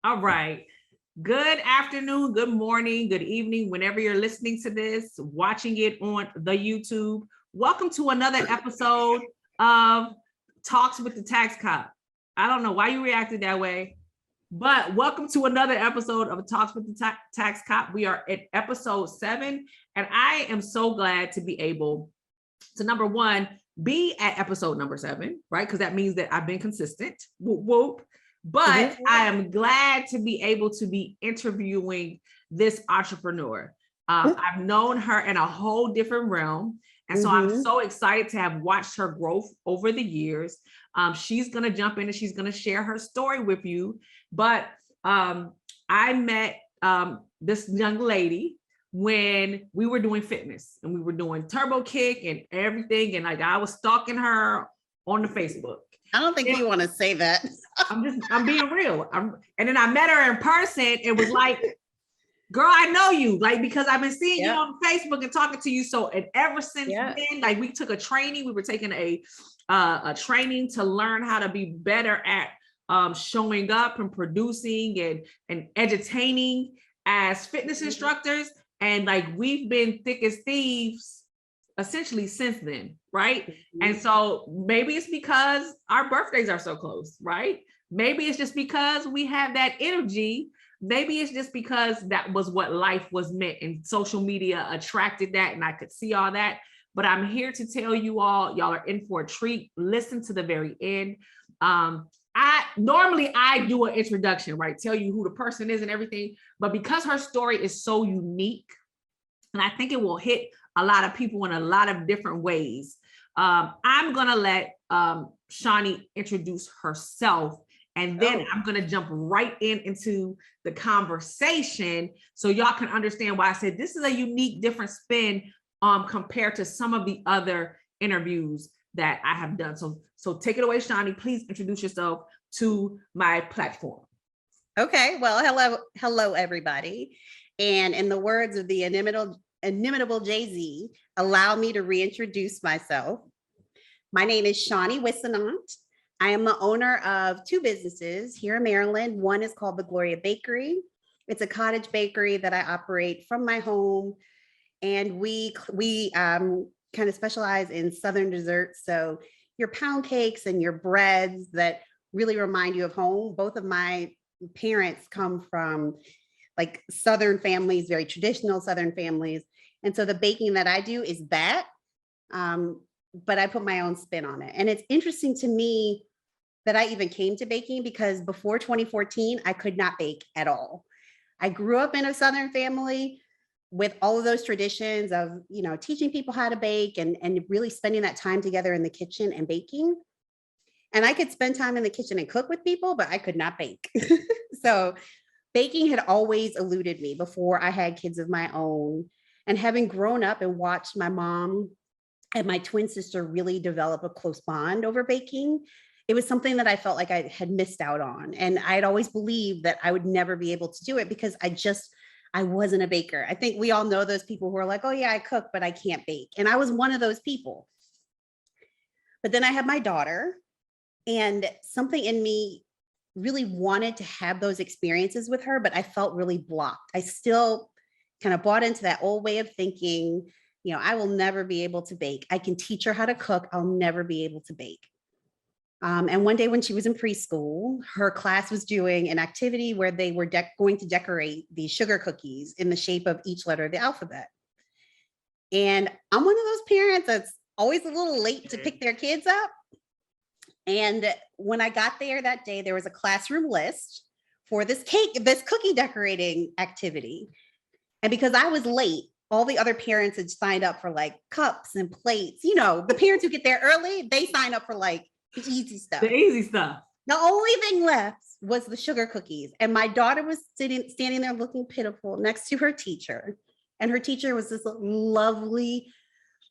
All right. Good afternoon, good morning, good evening, whenever you're listening to this, watching it on the YouTube. Welcome to another episode of Talks with the Tax Cop. I don't know why you reacted that way, but welcome to another episode of Talks with the Tax Cop. We are at episode 7, and I am so glad to be able to, number one, be at episode number 7, right? Because that means that I've been consistent. Whoop, whoop. But I am glad to be able to be interviewing this entrepreneur. I've known her in a whole different realm. And so I'm so excited to have watched her growth over the years. She's going to jump in and she's going to share her story with you. But I met this young lady when we were doing fitness and we were doing turbo kick and everything. And like I was stalking her on the Facebook. I don't think you want to say that. I'm being real. And then I met her in person. It was like, girl, I know you, like, because I've been seeing you on Facebook and talking to you. So, and ever since then, like we took a training, we were taking a training to learn how to be better at showing up and producing and entertaining as fitness instructors. And like, we've been thick as thieves essentially since then, right? And so maybe it's because our birthdays are so close, right? Maybe it's just because we have that energy. Maybe it's just because that was what life was meant and social media attracted that and I could see all that. But I'm here to tell you all, y'all are in for a treat. Listen to the very end. I normally do an introduction, right? Tell you who the person is and everything. But because her story is so unique, and I think it will hit a lot of people in a lot of different ways. I'm gonna let Shani introduce herself, and then I'm gonna jump right into the conversation so y'all can understand why I said this is a unique, different spin compared to some of the other interviews that I have done. So take it away, Shani. Please introduce yourself to my platform. Okay, well, hello, everybody. And in the words of the inimitable Jay-Z, allow me to reintroduce myself. My name is Shani Whisonant. I am the owner of 2 businesses here in Maryland. One is called the Gloria Bakery. It's a cottage bakery that I operate from my home. And we kind of specialize in Southern desserts. So your pound cakes and your breads that really remind you of home. Both of my parents come from like Southern families, very traditional Southern families. And so the baking that I do is that, but I put my own spin on it. And it's interesting to me that I even came to baking because before 2014, I could not bake at all. I grew up in a Southern family with all of those traditions of, teaching people how to bake and really spending that time together in the kitchen and baking. And I could spend time in the kitchen and cook with people, but I could not bake. So baking had always eluded me before I had kids of my own. And having grown up and watched my mom and my twin sister really develop a close bond over baking, it was something that I felt like I had missed out on. And I had always believed that I would never be able to do it because I wasn't a baker. I think we all know those people who are like, oh yeah, I cook, but I can't bake. And I was one of those people. But then I had my daughter and something in me really wanted to have those experiences with her, but I felt really blocked. I still kind of bought into that old way of thinking, I will never be able to bake. I can teach her how to cook. I'll never be able to bake. And one day when she was in preschool, her class was doing an activity where they were going to decorate these sugar cookies in the shape of each letter of the alphabet. And I'm one of those parents that's always a little late to pick their kids up. And when I got there that day, there was a classroom list for this cookie decorating activity. And because I was late, all the other parents had signed up for like cups and plates. The parents who get there early, they sign up for like the easy stuff. The easy stuff. The only thing left was the sugar cookies. And my daughter was standing there looking pitiful next to her teacher. And her teacher was this lovely,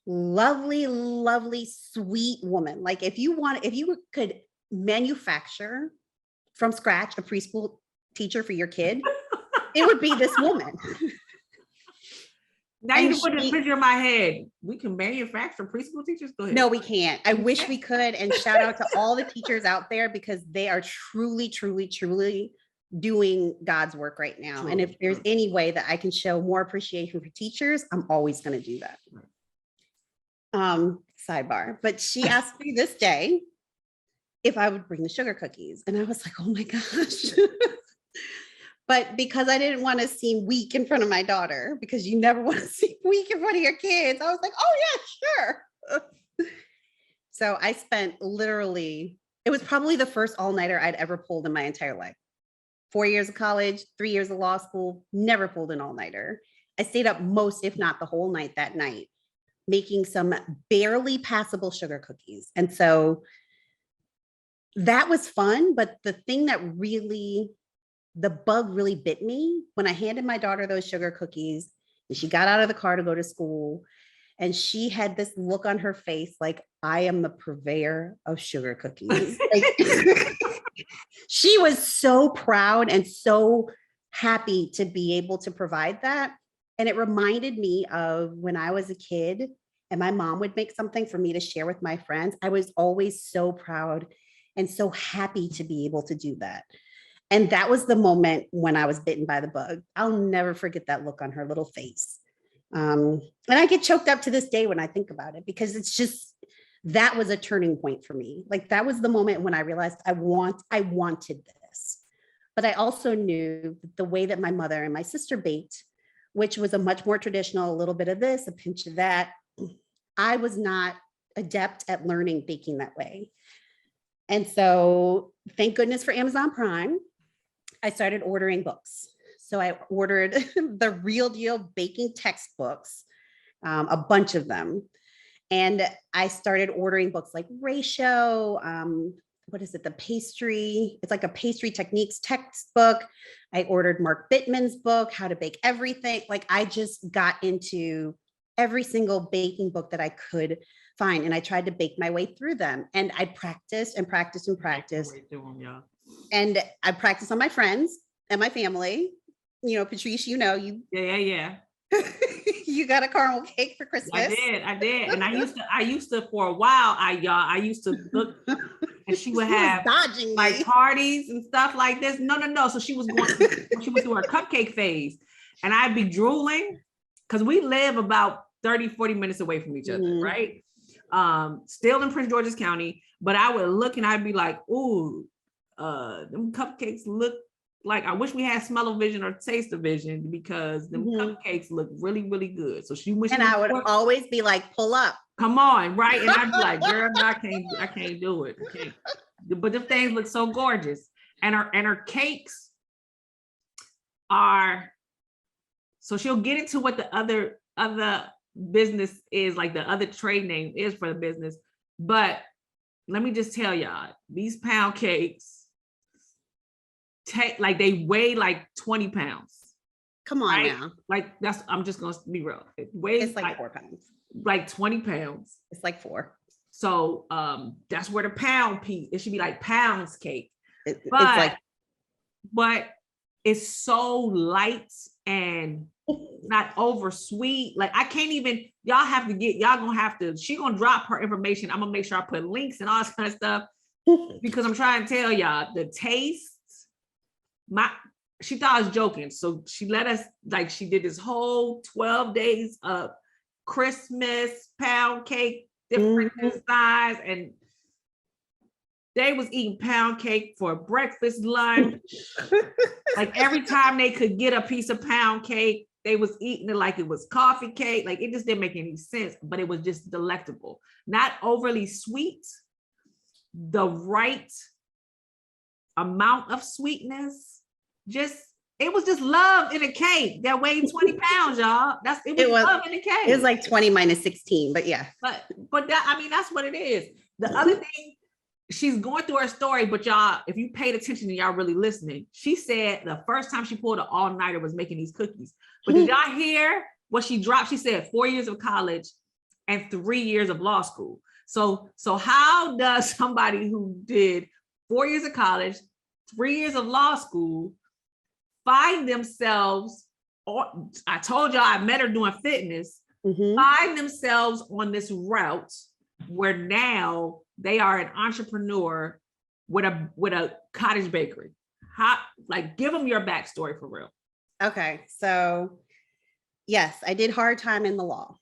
lovely, lovely, sweet woman. Like if you could manufacture from scratch a preschool teacher for your kid, it would be this woman. Now you put this picture in my head. We can manufacture preschool teachers? Go ahead. No, we can't. I wish we could. And shout out to all the teachers out there because they are truly, truly, truly doing God's work right now. And if there's any way that I can show more appreciation for teachers, I'm always going to do that. Sidebar, but she asked me this day if I would bring the sugar cookies. And I was like, oh my gosh. But because I didn't want to seem weak in front of my daughter, because you never want to seem weak in front of your kids, I was like, oh yeah, sure. So I spent literally, it was probably the first all-nighter I'd ever pulled in my entire life. 4 years of college, 3 years of law school, never pulled an all-nighter. I stayed up most, if not the whole night that night, making some barely passable sugar cookies. And so that was fun. But the thing that really, the bug really bit me when I handed my daughter those sugar cookies and she got out of the car to go to school. And she had this look on her face like, I am the purveyor of sugar cookies. Like, she was so proud and so happy to be able to provide that. And it reminded me of when I was a kid and my mom would make something for me to share with my friends. I was always so proud and so happy to be able to do that. And that was the moment when I was bitten by the bug. I'll never forget that look on her little face. And I get choked up to this day when I think about it, because it's just, that was a turning point for me. Like, that was the moment when I realized I wanted this. But I also knew the way that my mother and my sister baked, which was a much more traditional, a little bit of this, a pinch of that. I was not adept at learning baking that way. And so thank goodness for Amazon Prime, I started ordering books. So I ordered the Real Deal baking textbooks, a bunch of them. And I started ordering books like Ratio, what is it? The pastry, it's like a pastry techniques textbook. I ordered Mark Bittman's book, How to Bake Everything. Like, I just got into every single baking book that I could find. And I tried to bake my way through them. And I practiced and practiced and practiced. And I practiced on my friends and my family. You know, Patrice, you know, Yeah. You got a caramel cake for Christmas. I did. And I used to for a while, I used to look, and she would have dodging like me. parties and stuff like this. No. So she was through her cupcake phase, and I'd be drooling because we live about 30, 40 minutes away from each other, right? Still in Prince George's County, but I would look and I'd be like, ooh, them cupcakes look like, I wish we had smell-o-vision or taste-o-vision, because them cupcakes look really, really good. So she wished. And I would always be like, pull up. Come on, right? And I'd be like, girl, no, I can't do it. I can't. But the things look so gorgeous. And her cakes are, so she'll get into what the other business is, like the other trade name is for the business. But let me just tell y'all, these pound cakes, like they weigh like 20 pounds. Come on, right? Now. Like, that's, I'm just gonna be real. It weighs, it's like 4 pounds. Like 20 pounds. It's like 4. So that's where the pound piece, it should be like pounds cake. But it's so light and not over sweet. Like, I can't even, y'all gonna have to, she gonna drop her information. I'm gonna make sure I put links and all this kind of stuff, because I'm trying to tell y'all the taste. She thought I was joking. So she let us, like, she did this whole 12 days of Christmas pound cake, different size. And they was eating pound cake for breakfast, lunch. Like, every time they could get a piece of pound cake, they was eating it like it was coffee cake. Like, it just didn't make any sense, but it was just delectable. Not overly sweet, the right amount of sweetness. It was just love in a cake that weighed 20 pounds, y'all. It was love in a cake. It was like 20 minus 16, but yeah. But that, I mean, that's what it is. The other thing, she's going through her story, but y'all, if you paid attention and y'all really listening, she said the first time she pulled an all-nighter was making these cookies. But did y'all hear what she dropped? She said 4 years of college and 3 years of law school. So how does somebody who did 4 years of college, 3 years of law school, find themselves, I told y'all I met her doing fitness, find themselves on this route where now they are an entrepreneur with a cottage bakery? How, like, give them your backstory for real. Okay. So yes, I did hard time in the law.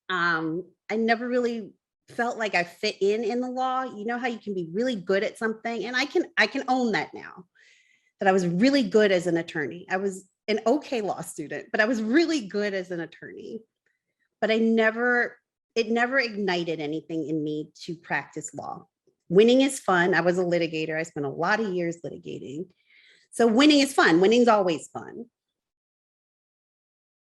I never really felt like I fit in the law. You know how you can be really good at something, and I can own that now, that I was really good as an attorney. I was an okay law student, but I was really good as an attorney. But it never ignited anything in me to practice law. Winning is fun. I was a litigator. I spent a lot of years litigating. So winning is fun. Winning's always fun.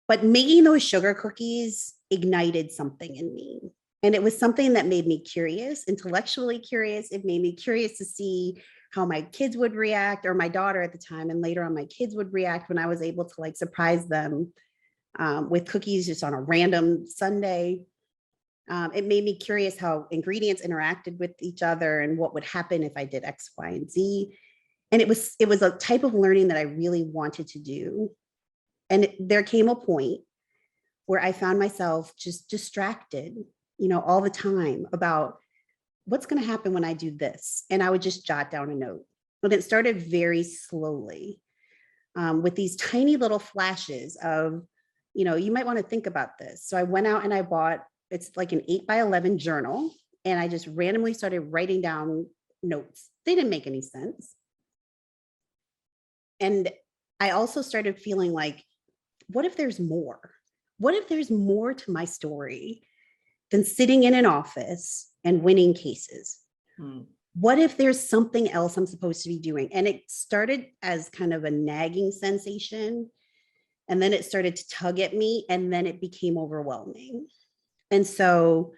But making those sugar cookies ignited something in me. And it was something that made me curious, intellectually curious. It made me curious to see how my kids would react, or my daughter at the time, and later on my kids would react when I was able to like surprise them with cookies just on a random Sunday. It made me curious how ingredients interacted with each other and what would happen if I did X, Y, and Z. And it was a type of learning that I really wanted to do. And there came a point where I found myself just distracted, all the time about what's going to happen when I do this. And I would just jot down a note. But it started very slowly with these tiny little flashes of, you might want to think about this. So I went out and I bought, it's like an 8x11 journal. And I just randomly started writing down notes. They didn't make any sense. And I also started feeling like, what if there's more? What if there's more to my story than sitting in an office and winning cases? What if there's something else I'm supposed to be doing? And it started as kind of a nagging sensation. And then it started to tug at me, and then it became overwhelming. And so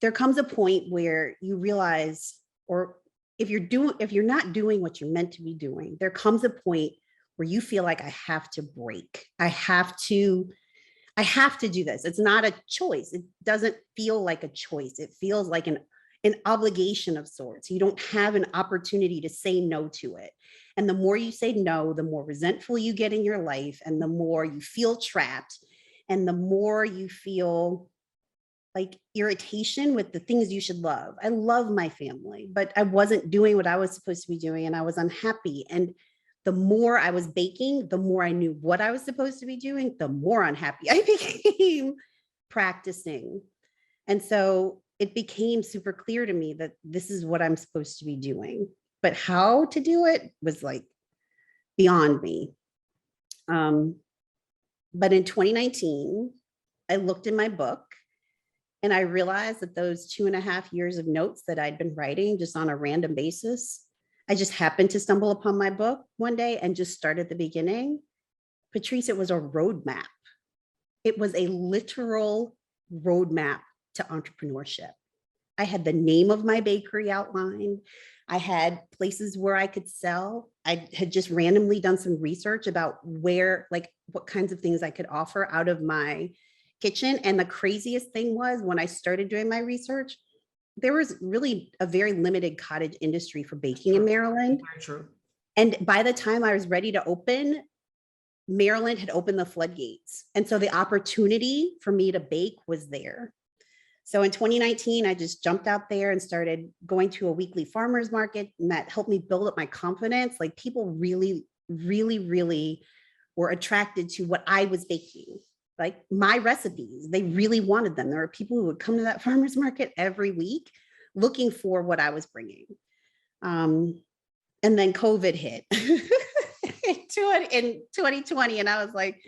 there comes a point where you realize, or if you're not doing what you're meant to be doing, there comes a point where you feel like I have to break. I have to do this. It's not a choice. It doesn't feel like a choice. It feels like an obligation of sorts. You don't have an opportunity to say no to it. And the more you say no, the more resentful you get in your life, and the more you feel trapped, and the more you feel like irritation with the things you should love. I love my family, but I wasn't doing what I was supposed to be doing, and I was unhappy. And the more I was baking, the more I knew what I was supposed to be doing, the more unhappy I became practicing. And so it became super clear to me that this is what I'm supposed to be doing. But how to do it was like beyond me. But in 2019, I looked in my book and I realized that those 2.5 years of notes that I'd been writing just on a random basis, I just happened to stumble upon my book one day and just start at the beginning. Patrice, it was a roadmap. It was a literal roadmap to entrepreneurship. I had the name of my bakery outlined. I had places where I could sell. I had just randomly done some research about what kinds of things I could offer out of my kitchen. And the craziest thing was, when I started doing my research, there was really a very limited cottage industry for baking in Maryland. Very true. And by the time I was ready to open, Maryland had opened the floodgates. And so the opportunity for me to bake was there. So in 2019, I just jumped out there and started going to a weekly farmer's market, and that helped me build up my confidence. Like, people really, really, really were attracted to what I was baking. Like, my recipes, they really wanted them. There were people who would come to that farmer's market every week looking for what I was bringing. And then COVID hit in 2020. And I was like,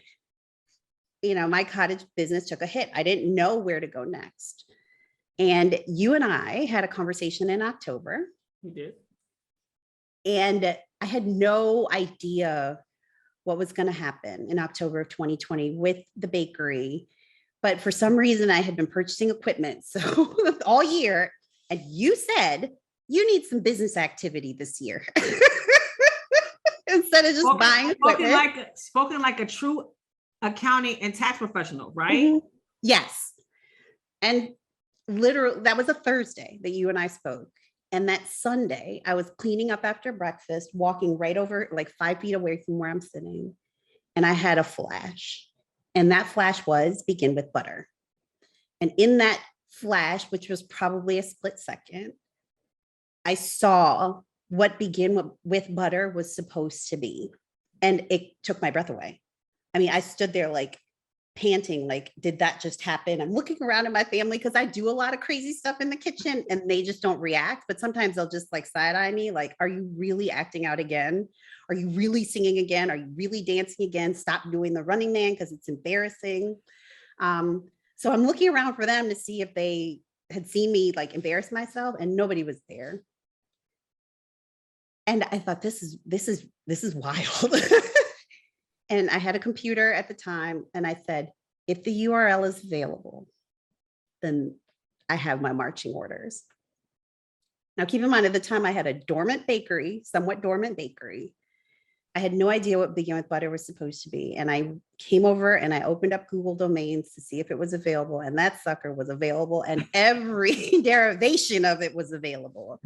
my cottage business took a hit. I didn't know where to go next. And you and I had a conversation in October. We did. And I had no idea what was going to happen in October of 2020 with the bakery. But for some reason, I had been purchasing equipment so all year. And you said, you need some business activity this year. Instead of just buying equipment. Spoken like a true accounting and tax professional, right? Mm-hmm. Yes. And literally, that was a Thursday that you and I spoke. And that Sunday, I was cleaning up after breakfast, walking right over, like 5 feet away from where I'm sitting. And I had a flash. And that flash was begin with butter. And in that flash, which was probably a split second, I saw what Begin with Butter was supposed to be. And it took my breath away. I mean, I stood there like panting, like, did that just happen? I'm looking around at my family because I do a lot of crazy stuff in the kitchen and they just don't react. But sometimes they'll just like side eye me, like, are you really acting out again? Are you really singing again? Are you really dancing again? Stop doing the Running Man because it's embarrassing. So I'm looking around for them to see if they had seen me like embarrass myself, and nobody was there. And I thought, this is wild. And I had a computer at the time, and I said, if the URL is available, then I have my marching orders. Now, keep in mind, at the time, I had a somewhat dormant bakery. I had no idea what Begin with Butter was supposed to be. And I came over and I opened up Google domains to see if it was available. And that sucker was available, and every derivation of it was available.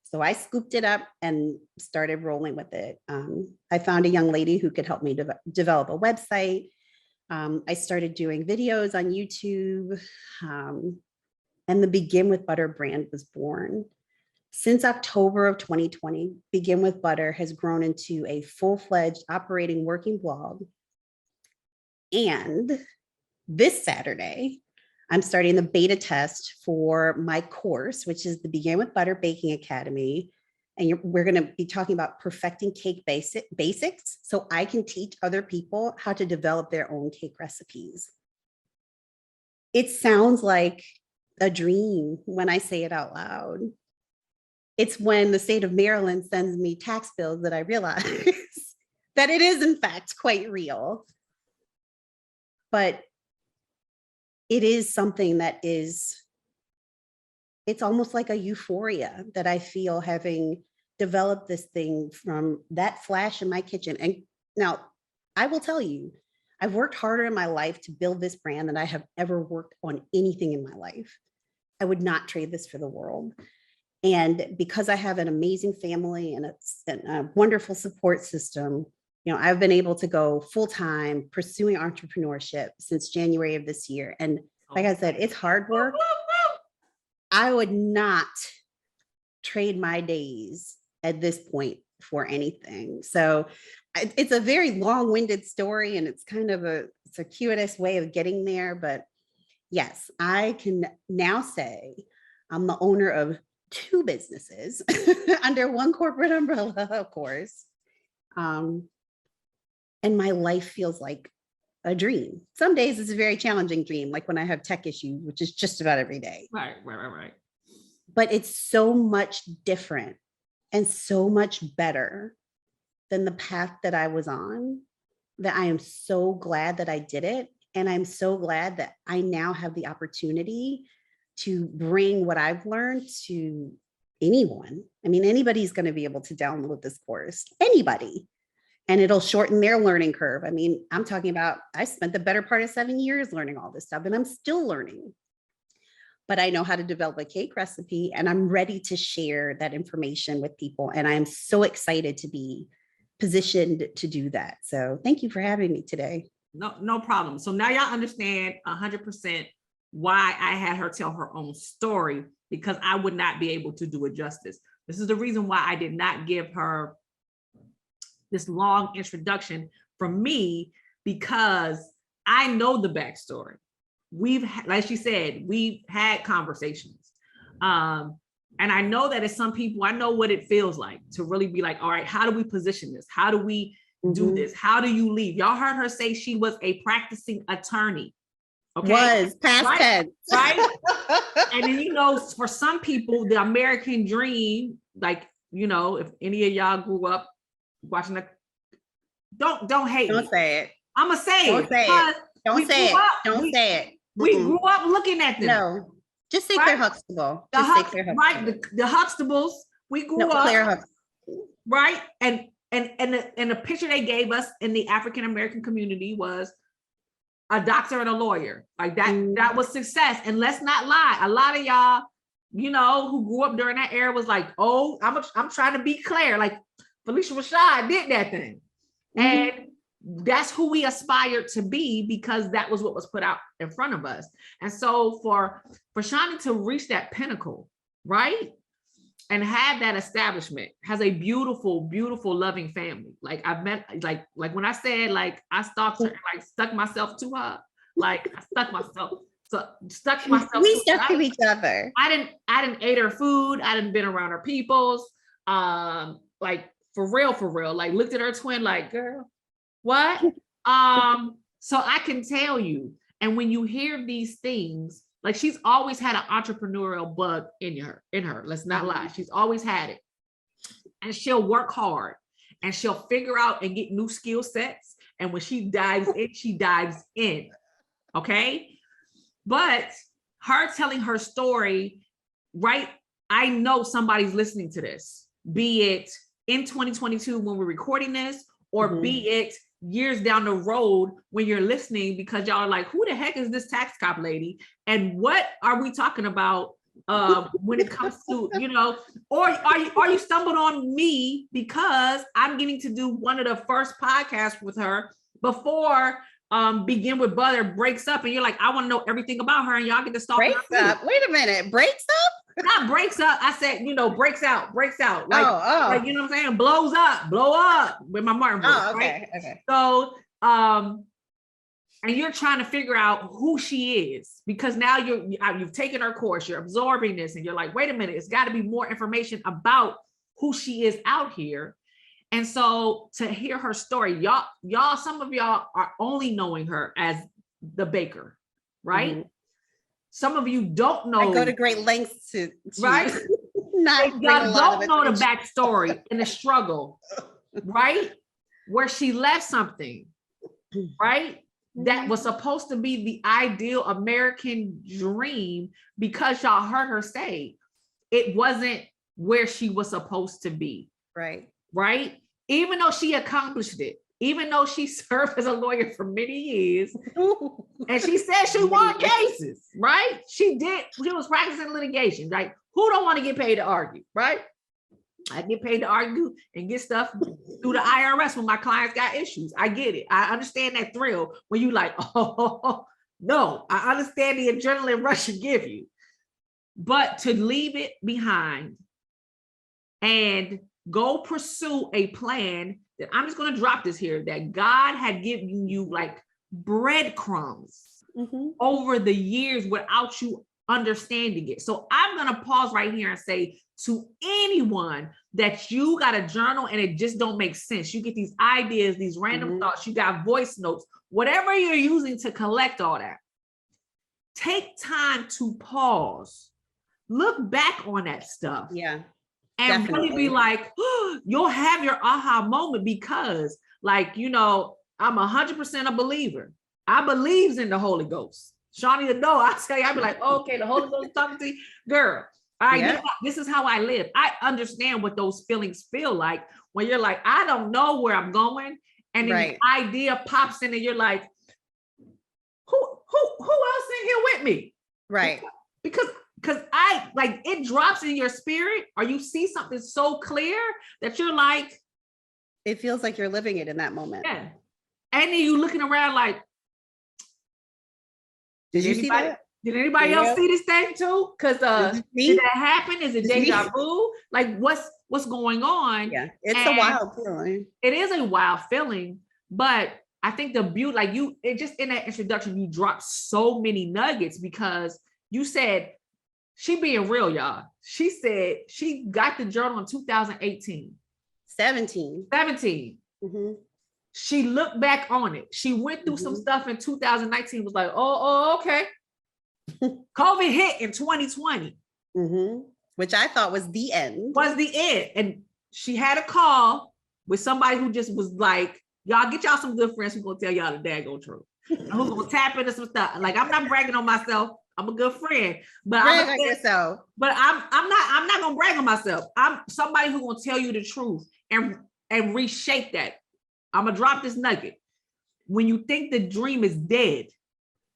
So I scooped it up and started rolling with it. I found a young lady who could help me develop a website. I started doing videos on YouTube, and the Begin with Butter brand was born. Since October of 2020, Begin with Butter has grown into a full-fledged operating working blog. And this Saturday, I'm starting the beta test for my course, which is the Begin with Butter Baking Academy. And we're going to be talking about perfecting cake basics so I can teach other people how to develop their own cake recipes. It sounds like a dream when I say it out loud. It's when the state of Maryland sends me tax bills that I realize that it is, in fact, quite real. But it is something that it's almost like a euphoria that I feel having developed this thing from that flash in my kitchen. And now I will tell you, I've worked harder in my life to build this brand than I have ever worked on anything in my life. I would not trade this for the world. And because I have an amazing family and a wonderful support system, I've been able to go full-time pursuing entrepreneurship since January of this year. And like I said, it's hard work. I would not trade my days at this point for anything. So it's a very long-winded story, and it's kind of a circuitous way of getting there. But yes, I can now say I'm the owner of 2 businesses under one corporate umbrella, of course. And my life feels like a dream. Some days it's a very challenging dream, like when I have tech issues, which is just about every day. Right. But it's so much different and so much better than the path that I was on, that I am so glad that I did it. And I'm so glad that I now have the opportunity to bring what I've learned to anyone. I mean, anybody's going to be able to download this course, anybody, and it'll shorten their learning curve. I mean, I'm talking about, I spent the better part of 7 years learning all this stuff, and I'm still learning. But I know how to develop a cake recipe, and I'm ready to share that information with people. And I'm so excited to be positioned to do that. So thank you for having me today. No problem. So now y'all understand 100% why I had her tell her own story, because I would not be able to do it justice. This is the reason why I did not give her this long introduction from me, because I know the backstory. Like she said, we've had conversations. And I know that as some people, I know what it feels like to really be like, all right, how do we position this? How do we do this? How do you leave? Y'all heard her say she was a practicing attorney. Okay. Was past tense. Right. And then, for some people, the American dream, like, if any of y'all grew up watching don't hate me. Don't say it. I'm gonna say don't it. Say it. Don't say it. Don't say it. We grew up looking at them. No, just say Claire Huxtable. Right. The Huxtables. We grew up. Claire Huxtable. Right. And the picture they gave us in the African American community was a doctor and a lawyer. Like that was success. And let's not lie, a lot of y'all, who grew up during that era was like, oh, I'm trying to be Claire. Like Felicia Rashad did that thing. And that's who we aspired to be, because that was what was put out in front of us. And so for Shani to reach that pinnacle, right? and have that establishment, has a beautiful, beautiful, loving family. Like I've met, like when I said, like I stalked her and like stuck myself to her, like I stuck myself. We stuck to each other. I didn't ate her food. I didn't been around her peoples. Like for real, like looked at her twin, like, girl, what? So I can tell you, and when you hear these things, like she's always had an entrepreneurial bug in her. Let's not lie. She's always had it. And she'll work hard and she'll figure out and get new skill sets. And when she dives in, she dives in. Okay. But her telling her story, right? I know somebody's listening to this, be it in 2022 when we're recording this, or be it years down the road when you're listening, because y'all are like, who the heck is this tax cop lady? And what are we talking about when it comes to, you know, or are you stumbled on me because I'm getting to do one of the first podcasts with her before Begin with Butter breaks up, and you're like, I want to know everything about her, and y'all get to start. Breaks up. Wait a minute, breaks up? Not breaks up. I said, you know, breaks out. Like, like, you know what I'm saying? Blow up with my Martin voice. Oh, okay, right? okay. So, and you're trying to figure out who she is, because now you've taken her course, you're absorbing this, and you're like, wait a minute, it's got to be more information about who she is out here. And so to hear her story, y'all, some of y'all are only knowing her as the baker, right? Some of you don't know. I go to great lengths to right? not y'all don't know the backstory and the struggle, right? Where she left something, right? That was supposed to be the ideal American dream, because y'all heard her say it wasn't where she was supposed to be. Right? Even though she accomplished it, even though she served as a lawyer for many years, and she said she won cases, right? She was practicing litigation. Like, who don't want to get paid to argue, right? I get paid to argue and get stuff through the IRS when my clients got issues. I get it. I understand that thrill when you like, oh, no, I understand the adrenaline rush you give you. But to leave it behind and go pursue a plan that, I'm just going to drop this here, that God had given you like breadcrumbs over the years without you understanding it. So I'm going to pause right here and say to anyone that you got a journal and it just don't make sense. You get these ideas, these random thoughts, you got voice notes, whatever you're using to collect all that. Take time to pause, look back on that stuff. Yeah. And definitely. Really be like, oh, you'll have your aha moment, because like, you know, I'm 100% a believer. I believes in the Holy Ghost. Shani, to know, I tell you, I'd be like, okay, the Holy Ghost talking to you, girl. All right, this is how I live. I understand what those feelings feel like when you're like, I don't know where I'm going. And then the idea pops in and you're like, who else in here with me? Right. Because I like, it drops in your spirit, or you see something so clear that you're like, it feels like you're living it in that moment. Yeah. And then you looking around like, did you see that? Did anybody else see this thing too? Because did that happen? Is it deja vu? Like what's going on? Yeah, it's a wild feeling. It is a wild feeling, but I think the beauty, like it just in that introduction, you dropped so many nuggets, because you said, she being real, y'all. She said she got the journal in 2018. 17. She looked back on it. She went through some stuff in 2019, was like, oh, okay. COVID hit in 2020. Which I thought was the end. And she had a call with somebody who just was like, y'all get y'all some good friends who's gonna tell y'all the daggone truth. Who's gonna tap into some stuff. Like, I'm not bragging on myself. I'm a good friend, but brag on yourself. But I'm not gonna brag on myself. I'm somebody who's gonna tell you the truth and reshape that. I'm gonna drop this nugget. When you think the dream is dead,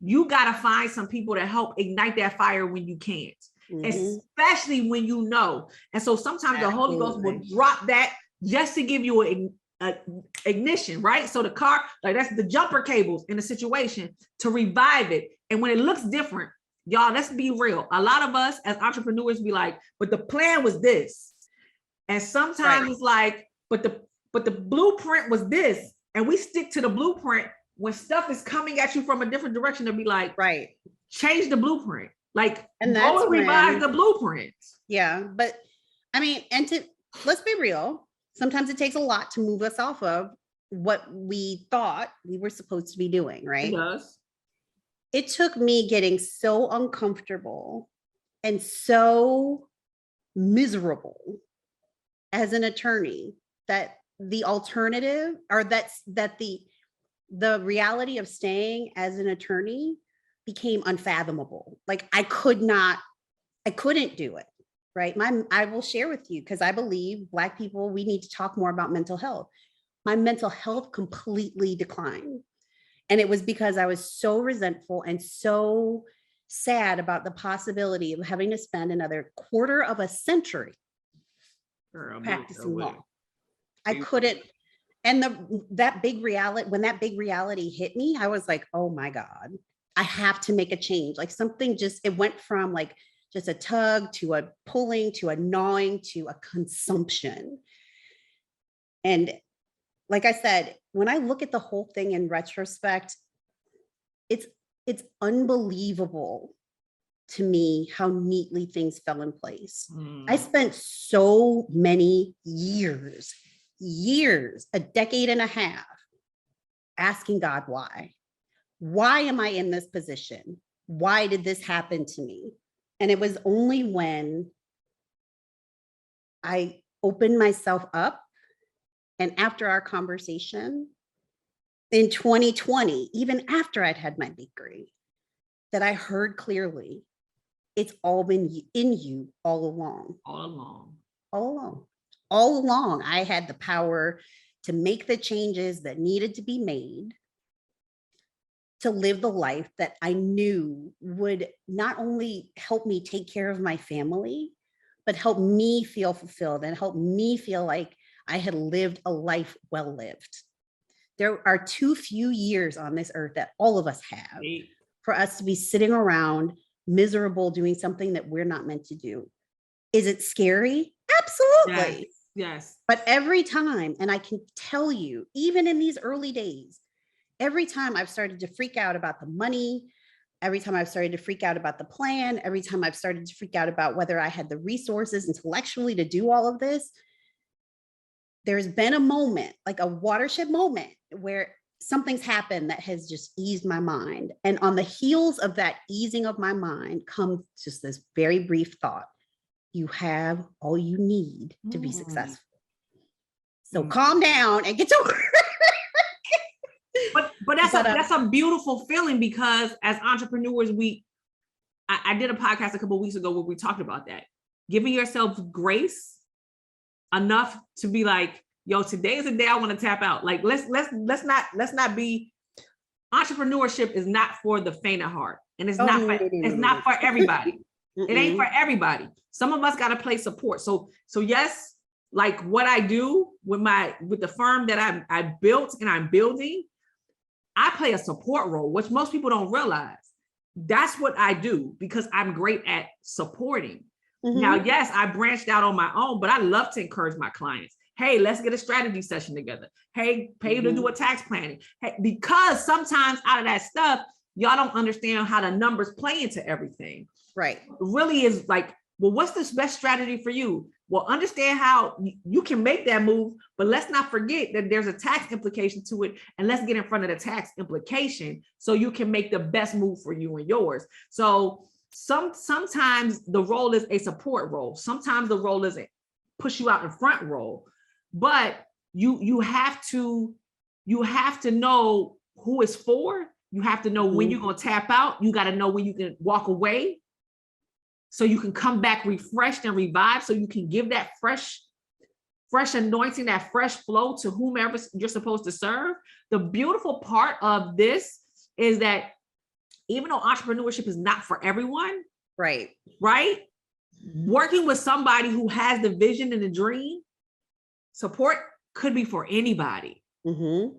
you gotta find some people to help ignite that fire when you can't, especially when you know. And so sometimes the Holy Ghost will drop that just to give you an ignition, right? So the car, like that's the jumper cables in the situation to revive it. And when it looks different, y'all, let's be real. A lot of us as entrepreneurs be like, but the plan was this. And sometimes it's like, but the blueprint was this. And we stick to the blueprint when stuff is coming at you from a different direction. To be like, change the blueprint. Like, and go and revise the blueprint. Yeah. But I mean, let's be real. Sometimes it takes a lot to move us off of what we thought we were supposed to be doing, right? It does. It took me getting so uncomfortable and so miserable as an attorney that the alternative, or that the reality of staying as an attorney became unfathomable. Like I couldn't do it, right? I will share with you, because I believe Black people, we need to talk more about mental health. My mental health completely declined. And it was because I was so resentful and so sad about the possibility of having to spend another quarter of a century practicing law. I couldn't. And when that big reality hit me, I was like, oh my God, I have to make a change. Like something it went from like just a tug to a pulling to a gnawing to a consumption. And like I said, when I look at the whole thing in retrospect, it's unbelievable to me how neatly things fell in place. I spent so many years, a decade and a half, asking God, why? Why am I in this position? Why did this happen to me? And it was only when I opened myself up, and after our conversation in 2020, even after I'd had my bakery, that I heard clearly, it's all been in you all along. All along, I had the power to make the changes that needed to be made to live the life that I knew would not only help me take care of my family, but help me feel fulfilled and help me feel like I had lived a life well lived. There are too few years on this earth that all of us have for us to be sitting around miserable doing something that we're not meant to do. Is it scary? Absolutely. Yes. But every time, and I can tell you, even in these early days, every time I've started to freak out about the money, every time I've started to freak out about the plan, every time I've started to freak out about whether I had the resources intellectually to do all of this, there's been a moment, like a watershed moment, where something's happened that has just eased my mind. And on the heels of that easing of my mind comes just this very brief thought: you have all you need to be successful. So calm down and get to work. But that's a beautiful feeling, because as entrepreneurs, I did a podcast a couple of weeks ago where we talked about that. Giving yourself grace enough to be like, yo, today is the day I want to tap out. Like, let's not be, entrepreneurship is not for the faint of heart. And it's not for everybody. It ain't for everybody. Some of us got to play support. So yes, like what I do with the firm that I built and I'm building, I play a support role, which most people don't realize. That's what I do because I'm great at supporting. Now, yes, I branched out on my own, but I love to encourage my clients. Hey, let's get a strategy session together. Hey, pay to do a tax planning. Hey, because sometimes out of that stuff, y'all don't understand how the numbers play into everything. Right. It really is like, well, what's the best strategy for you? Well, understand how you can make that move, but let's not forget that there's a tax implication to it. And let's get in front of the tax implication so you can make the best move for you and yours. So sometimes the role is a support role. Sometimes the role is a push you out in front role, but you have to know who it's for. You have to know when you're going to tap out. You got to know when you can walk away so you can come back refreshed and revived, so you can give that fresh anointing, that fresh flow to whomever you're supposed to serve. The beautiful part of this is that even though entrepreneurship is not for everyone, right? Working with somebody who has the vision and the dream, support could be for anybody. And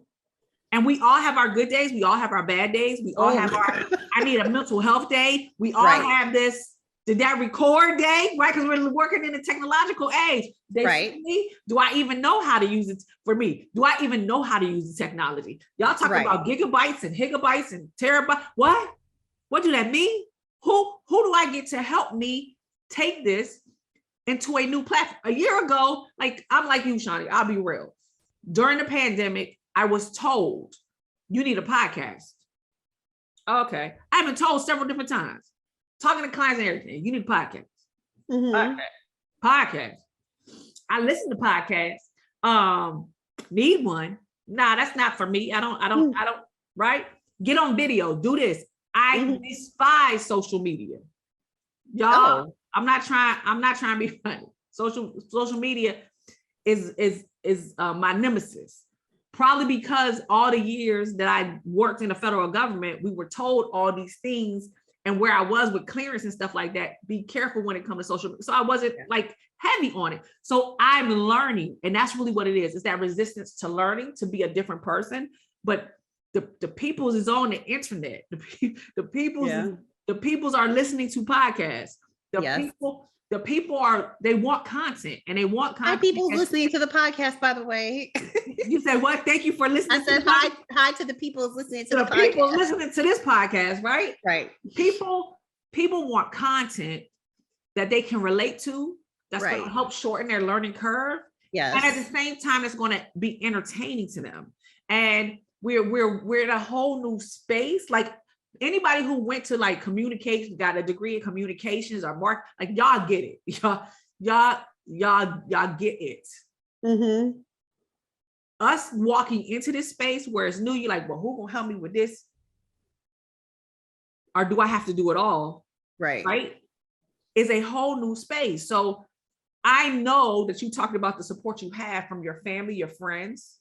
And we all have our good days. We all have our bad days. We all have our, I need a mental health day. We all have this, did that record day, right? Because we're working in a technological age. Do I even know how to use it? For me, do I even know how to use the technology? Y'all talk about gigabytes and gigabytes and terabytes. What do that mean? Who do I get to help me take this into a new platform? A year ago, I'm like you, Shani, I'll be real. During the pandemic, I was told, you need a podcast. Okay. I've been told several different times. Talking to clients and everything, you need a podcast. Podcast. I listen to podcasts. Need one. Nah, that's not for me. I don't, right? Get on video, do this. I despise social media. Y'all, I'm not trying to be funny. Social media is my nemesis. Probably because all the years that I worked in the federal government, we were told all these things, and where I was with clearance and stuff like that, be careful when it comes to social media. So I wasn't heavy on it. So I'm learning, and that's really what it is. It's that resistance to learning, to be a different person. But the people's is on the internet. The people's are listening to podcasts. The people they want content, and they want content. Hi, people listening to the podcast, by the way. You said what? Thank you for listening. I said hi to the people listening to the podcast. People listening to this podcast, right? Right. People want content that they can relate to. That's going to help shorten their learning curve. Yes. And at the same time, it's going to be entertaining to them. And we're in a whole new space. Like anybody who went to communication, got a degree in communications or y'all get it. Y'all get it. Mm-hmm. Us walking into this space where it's new, you're like, well, who gonna help me with this? Or do I have to do it all? Right? Is a whole new space. So I know that you talked about the support you have from your family, your friends,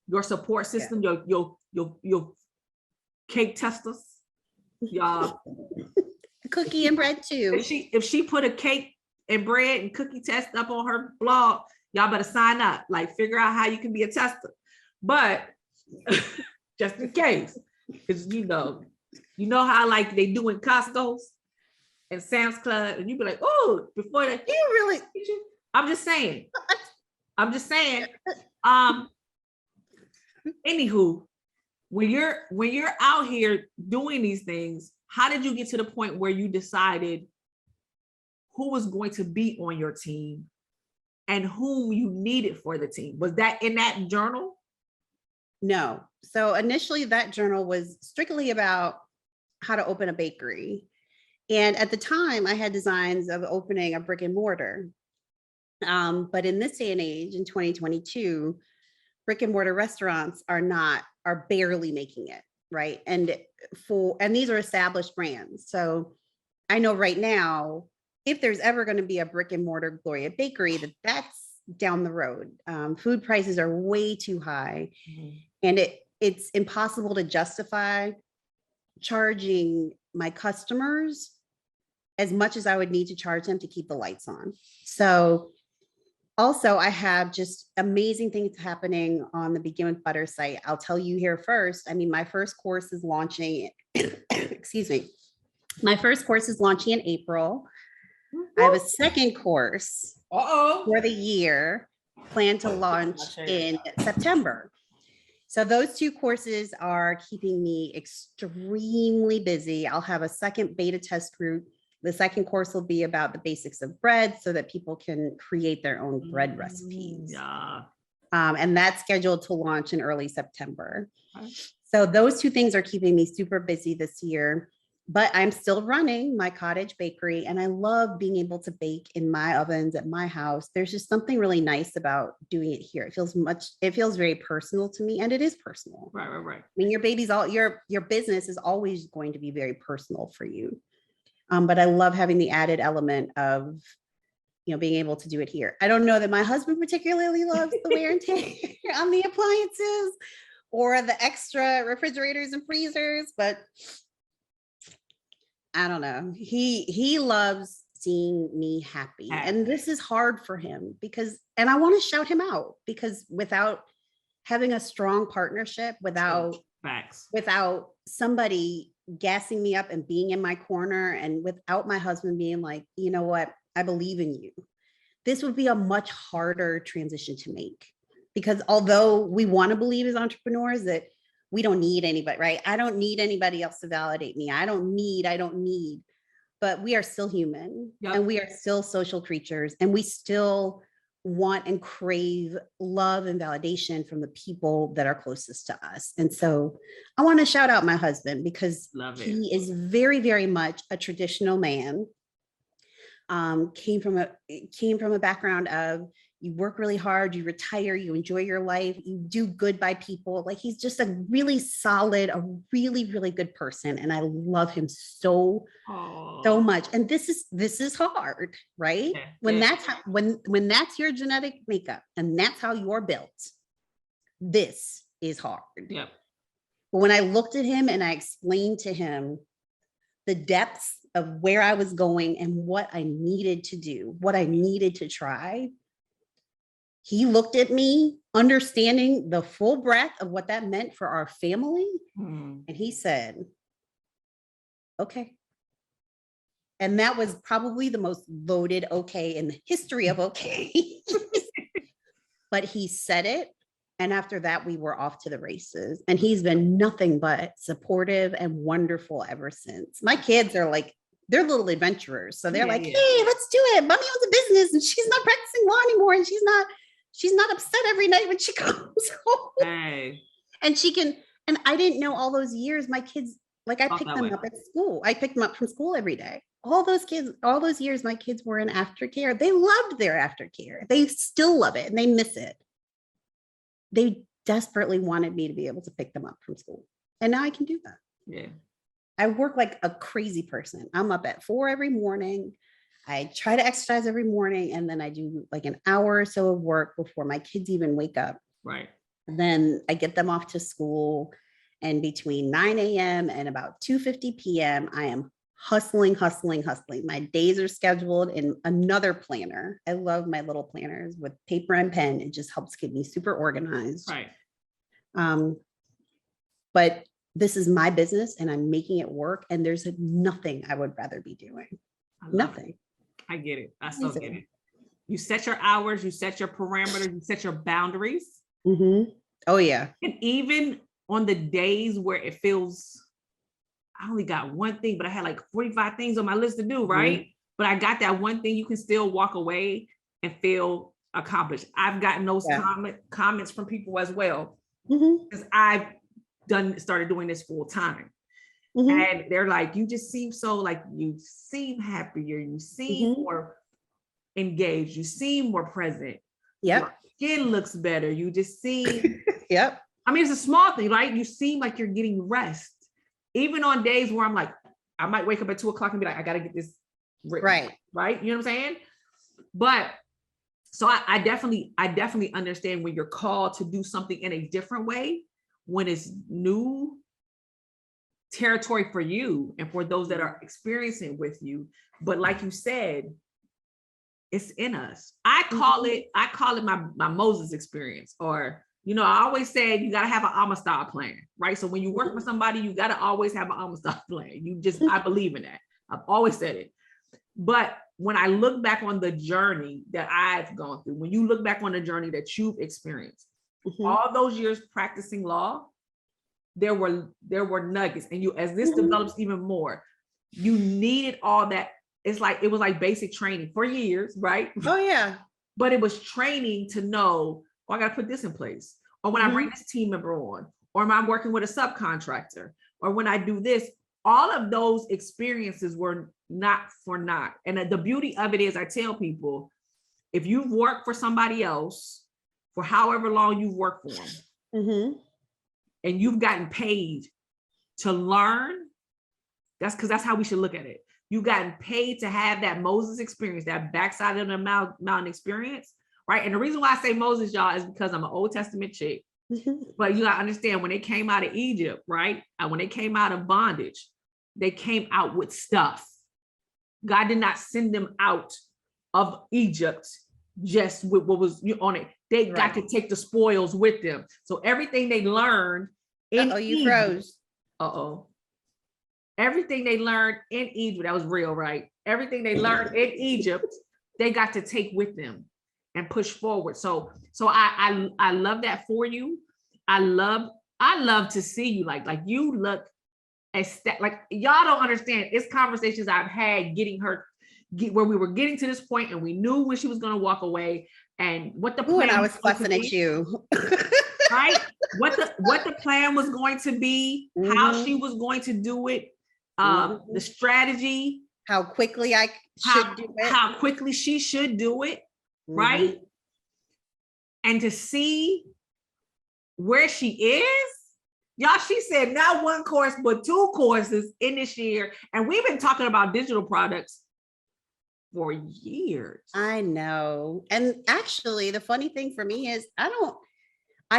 your support system, your cake testers, y'all. Cookie and bread too. If she put a cake and bread and cookie test up on her blog, y'all better sign up. Figure out how you can be a tester. But just in case, because you know how they do in Costco's and Sam's Club, and you be like, oh, before that, you really. I'm just saying. Anywho, when you're out here doing these things, how did you get to the point where you decided who was going to be on your team and whom you needed for the team? Was that in that journal? No. So initially that journal was strictly about how to open a bakery. And at the time I had designs of opening a brick and mortar. But in this day and age, in 2022, brick and mortar restaurants are barely making it, right? And these are established brands. So I know right now, if there's ever going to be a brick and mortar Gloria Bakery, that's down the road. Food prices are way too high, and it's impossible to justify charging my customers as much as I would need to charge them to keep the lights on. So also, I have just amazing things happening on the Begin with Butter site. I'll tell you here first. I mean, my first course is launching, excuse me. My first course is launching in April. I have a second course for the year planned to launch in September. So those two courses are keeping me extremely busy. I'll have a second beta test group. The second course will be about the basics of bread so that people can create their own bread recipes. And that's scheduled to launch in early September. So those two things are keeping me super busy this year, but I'm still running my cottage bakery, and I love being able to bake in my ovens at my house. There's just something really nice about doing it here. It feels very personal to me, and it is personal. Right. I mean, your business is always going to be very personal for you. But I love having the added element of, being able to do it here. I don't know that my husband particularly loves the wear and tear on the appliances or the extra refrigerators and freezers, but I don't know. He loves seeing me happy. And this is hard for him and I want to shout him out, because without having a strong partnership without somebody gassing me up and being in my corner, and without my husband being like, you know what, I believe in you. This would be a much harder transition to make, because although we want to believe as entrepreneurs that we don't need anybody, right? I don't need anybody else to validate me. I don't need, but we are still human. Yep. And we are still social creatures, and we still want and crave love and validation from the people that are closest to us. And so I want to shout out my husband, because he is very, very much a traditional man. Came from a background of, you work really hard, you retire, you enjoy your life, you do good by people. Like, he's just a really solid, a really, really good person. And I love him so much. And this is hard, right? Yeah. When that's your genetic makeup and that's how you're built, this is hard. Yeah. But when I looked at him and I explained to him the depths of where I was going and what I needed to do, what I needed to try, he looked at me, understanding the full breadth of what that meant for our family. And he said, okay. And that was probably the most loaded okay in the history of okay. But he said it. And after that, we were off to the races. And he's been nothing but supportive and wonderful ever since. My kids are like, they're little adventurers. So they're hey, let's do it. Mommy owns a business and she's not practicing law anymore. And she's not upset every night when she comes home. Hey. And she can, and I didn't know all those years, my kids, like I picked them up at school. I picked them up from school every day. All those years, my kids were in aftercare. They loved their aftercare. They still love it and they miss it. They desperately wanted me to be able to pick them up from school. And now I can do that. Yeah. I work like a crazy person. I'm up at 4 every morning. I try to exercise every morning, and then I do like an hour or so of work before my kids even wake up. Right. And then I get them off to school, and between 9 a.m. and about 2:50 p.m., I am hustling. My days are scheduled in another planner. I love my little planners with paper and pen. It just helps keep me super organized. Right. But this is my business and I'm making it work. And there's nothing I would rather be doing. Nothing. I get it. I still get it. You set your hours, you set your parameters, you set your boundaries. Mm-hmm. Oh yeah. And even on the days where it feels, I only got one thing, but I had like 45 things on my list to do, right? Mm-hmm. But I got that one thing, you can still walk away and feel accomplished. I've gotten those comments from people as well, because I've started doing this full time. Mm-hmm. And they're like, you just seem so like, you seem happier, you seem more engaged, you seem more present. Yep. Your skin looks better. You just seem, yep. I mean, it's a small thing, right? You seem like you're getting rest. Even on days where I'm like, I might wake up at 2:00 and be like, I got to get this written. Right. You know what I'm saying? But so I definitely understand when you're called to do something in a different way, when it's new territory for you and for those that are experiencing with you. But like you said, it's in us. I call it my Moses experience, or, you know, I always say you got to have an Amistad plan, right? So when you work for somebody, you got to always have an Amistad plan. I believe in that. I've always said it. But when I look back on the journey that I've gone through, when you look back on the journey that you've experienced, all those years practicing law, there were nuggets. And as this develops even more, you needed all that. It was like basic training for years, right? Oh yeah. But it was training to know, oh, I got to put this in place. Or when I bring this team member on, or am I working with a subcontractor? Or when I do this, all of those experiences were not for naught. And the beauty of it is, I tell people, if you've worked for somebody else for however long you've worked for them, and you've gotten paid to learn, that's how we should look at it. You've gotten paid to have that Moses experience, that backside of the mountain experience, right? And the reason why I say Moses, y'all, is because I'm an Old Testament chick. But you gotta understand, when they came out of Egypt, right? And when they came out of bondage, they came out with stuff. God did not send them out of Egypt just with what was on it. They got to take the spoils with them. So everything they learned in you froze. Everything they learned in Egypt, that was real, right? Everything they learned in Egypt, they got to take with them and push forward. So I love that for you. I love to see you like you look like y'all don't understand. It's conversations I've had where we were getting to this point and we knew when she was going to walk away and what the plan. And I was fussing at you. Right? What the plan was going to be, how she was going to do it, the strategy, how quickly I should do it, how quickly she should do it, right? And to see where she is, y'all, she said not one course, but 2 courses in this year. And we've been talking about digital products for years. I know. And actually, the funny thing for me is I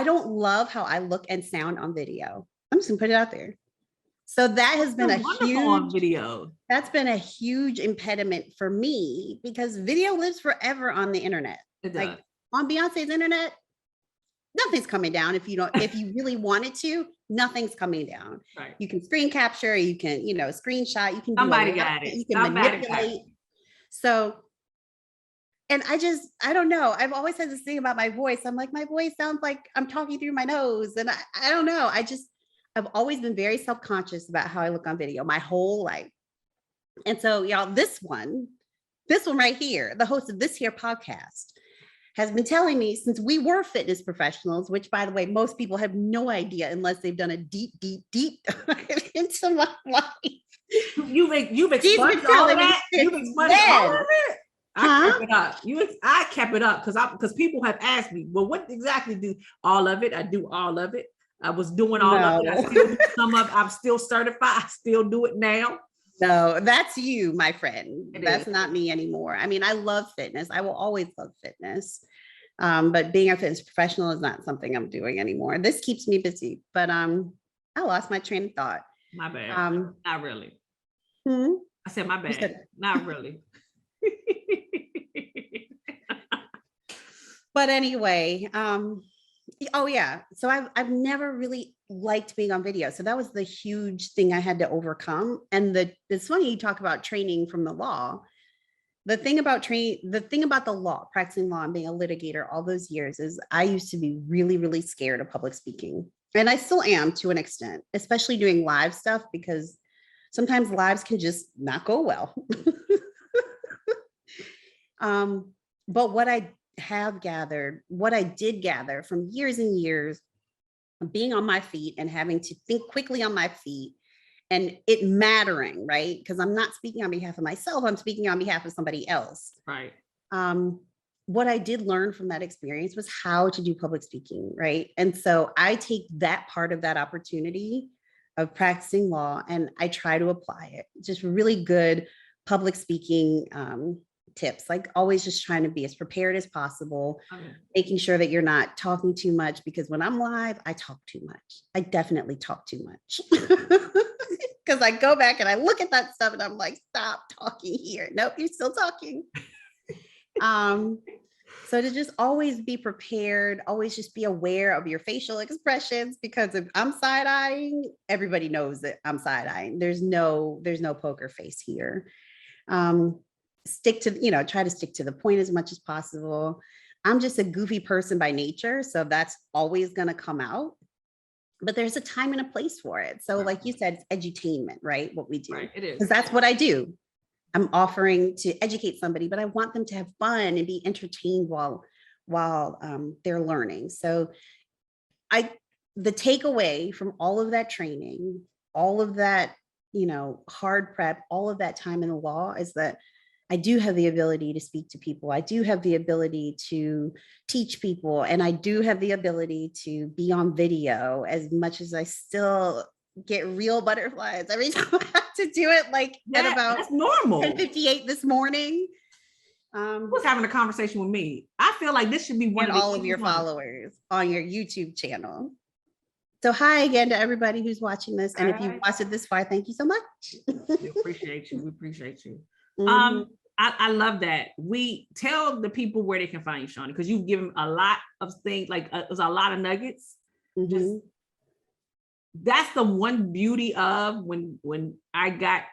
don't love how I look and sound on video. I'm just gonna put it out there. So that has been a huge video. That's been a huge impediment for me because video lives forever on the internet. Like on Beyonce's internet, nothing's coming down. If you really wanted to, nothing's coming down. Right. You can screen capture, you can, screenshot, you can do somebody got it. You can manipulate. So, and I don't know. I've always had this thing about my voice. I'm like, my voice sounds like I'm talking through my nose. And I don't know. I've always been very self-conscious about how I look on video my whole life. And so y'all, this one right here, the host of this here podcast has been telling me since we were fitness professionals, which by the way, most people have no idea unless they've done a deep dive into my life. You've expunged all of that? You've expunged all of it? I kept it up. I kept it up because people have asked me, well, what exactly do all of it? I do all of it. I was doing all of it. I still do some of it. I'm still certified. I still do it now. No, that's you, my friend. That's not me anymore. I mean, I love fitness. I will always love fitness. But being a fitness professional is not something I'm doing anymore. This keeps me busy, but I lost my train of thought. My bad. Not really. I said my bad. Not really. But anyway, so I've never really liked being on video. So that was the huge thing I had to overcome. And it's funny you talk about training from the law. The thing about the law, practicing law and being a litigator all those years is I used to be really, really scared of public speaking. And I still am to an extent, especially doing live stuff, because sometimes lives can just not go well. But what I did gather from years and years of being on my feet and having to think quickly on my feet and it mattering, right? Because I'm not speaking on behalf of myself, I'm speaking on behalf of somebody else. Right. What I did learn from that experience was how to do public speaking, right? And so I take that part of that opportunity of practicing law and I try to apply it. Just really good public speaking tips, like always just trying to be as prepared as possible, making sure that you're not talking too much, because when I'm live, I talk too much. I definitely talk too much. Because I go back and I look at that stuff and I'm like, stop talking here. Nope, you're still talking. So to just always be prepared, always just be aware of your facial expressions, because if I'm side-eyeing, everybody knows that I'm side-eyeing. There's no poker face here. Try to stick to the point as much as possible. I'm just a goofy person by nature, so that's always going to come out. But there's a time and a place for it. So like you said, it's edutainment, right? What we do. Right, it is. Because that's what I do. I'm offering to educate somebody, but I want them to have fun and be entertained while they're learning. So the takeaway from all of that training, all of that, hard prep, all of that time in the law is that I do have the ability to speak to people. I do have the ability to teach people, and I do have the ability to be on video, as much as I still get real butterflies every time I have to do it, at about that's normal. 10:58 this morning. Who's having a conversation with me? I feel like this should be one of all of your followers on your YouTube channel. So hi again to everybody who's watching this. And if you've watched it this far, thank you so much. We appreciate you. We appreciate you. Mm-hmm. I love that. We tell the people where they can find you, Shani, because you've given a lot of things, like there's a lot of nuggets. Just, that's the one beauty of when I got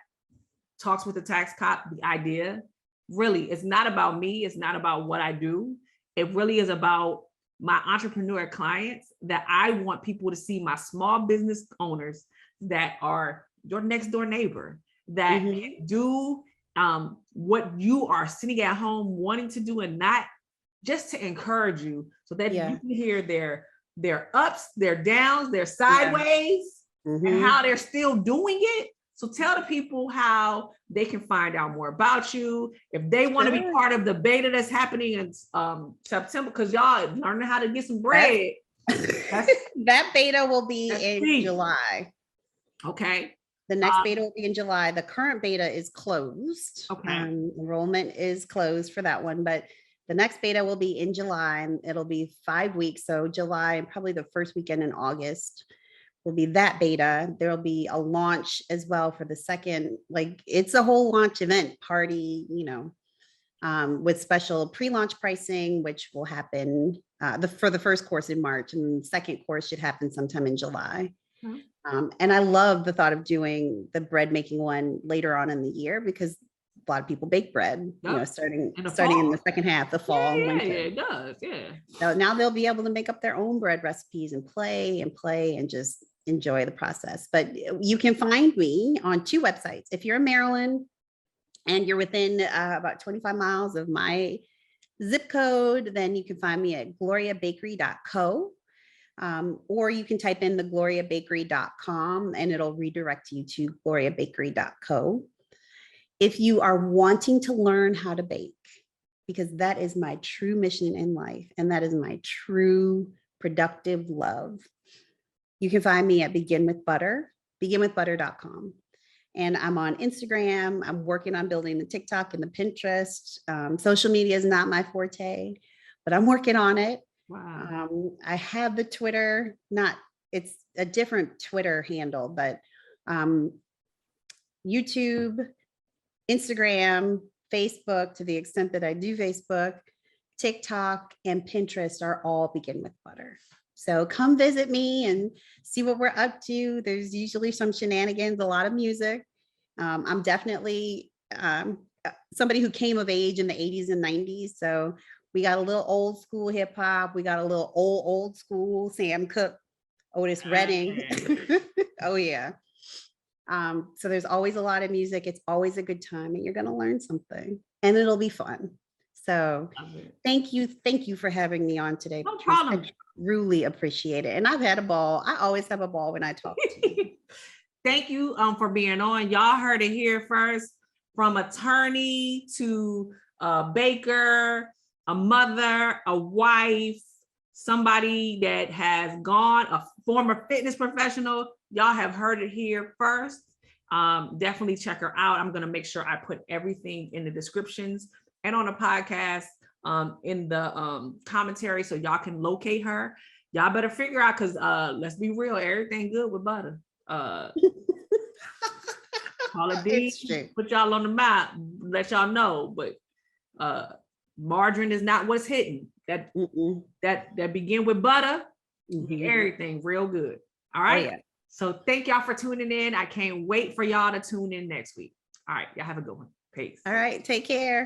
talks with the tax cop, the idea, really, it's not about me. It's not about what I do. It really is about my entrepreneur clients, that I want people to see my small business owners that are your next door neighbor, that can do what you are sitting at home wanting to do, and not just to encourage you, so that you can hear their ups, their downs, their sideways, and how they're still doing it. So tell the people how they can find out more about you. If they want to be part of the beta that's happening in September, because y'all learning how to get some bread. That beta will be in July. Okay. The next beta will be in July. The current beta is closed. Okay. Enrollment is closed for that one, but the next beta will be in July, and it'll be 5 weeks. So July and probably the first weekend in August will be that beta. There'll be a launch as well for the second, like it's a whole launch event party, with special pre-launch pricing, which will happen for the first course in March, and the second course should happen sometime in July. And I love the thought of doing the bread making one later on in the year, because a lot of people bake bread, starting in the second half, the fall and winter. Yeah, it does. Yeah. So now they'll be able to make up their own bread recipes and play and just enjoy the process. But you can find me on 2 websites. If you're in Maryland and you're within about 25 miles of my zip code, then you can find me at gloriabakery.co. Or you can type in the gloriabakery.com and it'll redirect you to gloriabakery.co. If you are wanting to learn how to bake, because that is my true mission in life, and that is my true productive love, you can find me at beginwithbutter.com. And I'm on Instagram. I'm working on building the TikTok and the Pinterest. Social media is not my forte, but I'm working on it. Wow. I have the Twitter, it's a different Twitter handle, but YouTube, Instagram, Facebook, to the extent that I do Facebook, TikTok, and Pinterest are all Begin with Butter. So come visit me and see what we're up to. There's usually some shenanigans, a lot of music. I'm definitely somebody who came of age in the 80s and 90s. So we got a little old school hip hop. We got a little old school Sam Cooke, Otis Redding. Oh yeah. So there's always a lot of music. It's always a good time, and you're going to learn something, and it'll be fun. So thank you for having me on today. No problem. I truly appreciate it. And I've had a ball. I always have a ball when I talk to you. Thank you for being on. Y'all heard it here first, from attorney to a baker, a mother, a wife, somebody that has gone, a former fitness professional. Y'all have heard it here first. Definitely check her out. I'm going to make sure I put everything in the descriptions and on the podcast, in the commentary, so y'all can locate her. Y'all better figure out, because let's be real, everything good with butter. Call it D, put y'all on the map, let y'all know. But margarine is not what's hitting. That Begin with butter, everything real good. All right. Oh, yeah. So thank y'all for tuning in. I can't wait for y'all to tune in next week. All right, y'all have a good one. Peace. All right, take care.